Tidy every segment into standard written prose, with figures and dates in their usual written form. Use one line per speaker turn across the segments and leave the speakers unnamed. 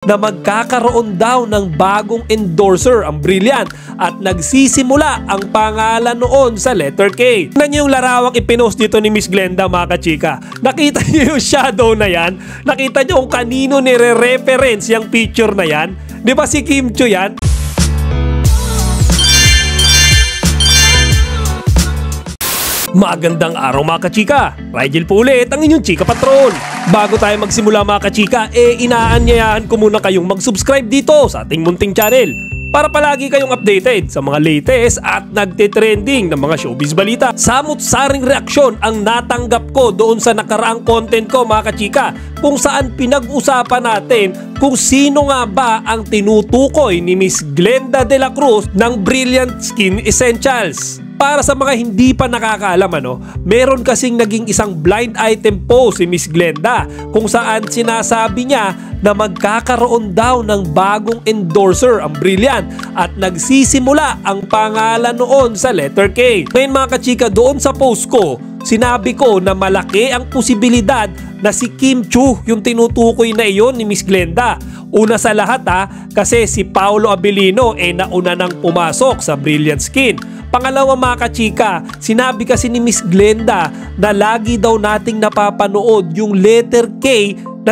na magkakaroon daw ng bagong endorser ang Brilliant at nagsisimula ang pangalan noon sa letter K. Tignan niyo yung larawang ipinost dito ni Miss Glenda, mga kachika. Nakita niyo yung shadow na yan? Nakita niyo kung kanino nire-reference yung picture na yan? Di ba si Kim Chiu yan? Magandang araw mga kachika! Rigel po ulit ang inyong Chika Patrol. Bago tayo magsimula mga kachika, inaanyayahan ko muna kayong mag-subscribe dito sa ating munting channel para palagi kayong updated sa mga latest at nagtitrending ng mga showbiz balita. Samut-saring reaksyon ang natanggap ko doon sa nakaraang content ko mga kachika, kung saan pinag-usapan natin kung sino nga ba ang tinutukoy ni Miss Glenda de la Cruz ng Brilliant Skin Essentials. Para sa mga hindi pa nakakaalam, meron kasing naging isang blind item post si Miss Glenda kung saan sinasabi niya na magkakaroon daw ng bagong endorser ang Brilliant at nagsisimula ang pangalan noon sa letter K. Ngayon mga kachika, doon sa post ko, sinabi ko na malaki ang posibilidad na si Kim Chiu yung tinutukoy na iyon ni Miss Glenda. Una sa lahat kasi si Paolo Abilino nauna nang pumasok sa Brilliant Skin. Pangalawa mga kachika, sinabi kasi ni Miss Glenda na lagi daw nating napapanood yung letter K na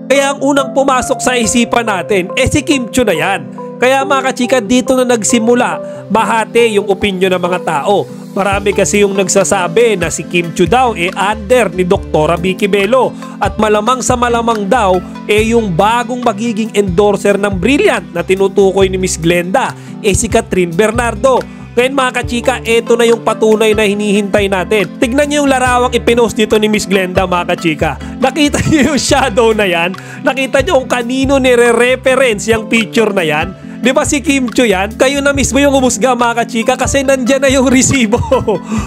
kaya ang unang pumasok sa isipan natin si Kim Chiu na yan. Kaya mga kachika, dito na nagsimula bahati yung opinyon ng mga tao. Marami kasi yung nagsasabi na si Kim Chiu daw under ni Dr. Vicky Bello at malamang sa malamang daw yung bagong magiging endorser ng Brilliant na tinutukoy ni Miss Glenda si Catherine Bernardo. Ngayon mga kachika, ito na yung patunay na hinihintay natin. Tignan niyo yung larawang ipinost dito ni Miss Glenda mga kachika. Nakita niyo yung shadow na yan? Nakita niyo kung kanino nire-reference yung picture na yan? Di ba si Kim Chiu yan? Kayo na mismo yung umusga mga kachika kasi nandyan na yung resibo.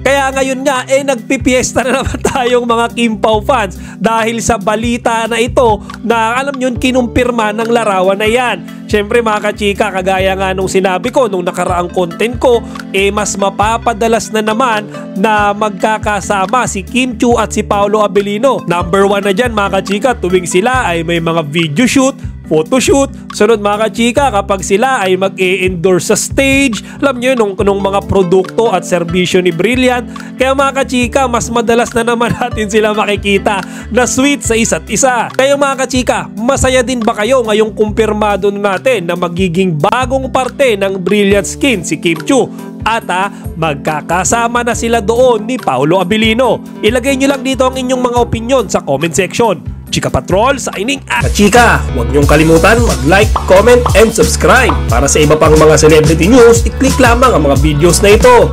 Kaya ngayon nga nagpipiesta na naman tayong mga Kim Pao fans dahil sa balita na ito na alam nyo kinumpirma ng larawan na yan. Siyempre mga kachika, kagaya nga nung sinabi ko nung nakaraang content ko, mas mapapadalas na naman na magkakasama si Kim Chiu at si Paolo Abilino. Number 1 na dyan mga kachika tuwing sila ay may mga video shoot, photoshoot. Sunod mga kachika, kapag sila ay mag-e-endorse sa stage, alam nyo nung mga produkto at serbisyo ni Brilliant. Kaya mga kachika, mas madalas na naman natin sila makikita na sweet sa isa't isa. Kaya mga kachika, masaya din ba kayo ngayong kumpirmado natin na magiging bagong parte ng Brilliant Skin si Kim Chiu? At magkakasama na sila doon ni Paolo Abilino. Ilagay nyo lang dito ang inyong mga opinion sa comment section. Chika Patrol signing out. Chika, huwag niyong kalimutan mag-like, comment, and subscribe. Para sa iba pang mga celebrity news, i-click lamang ang mga videos na ito.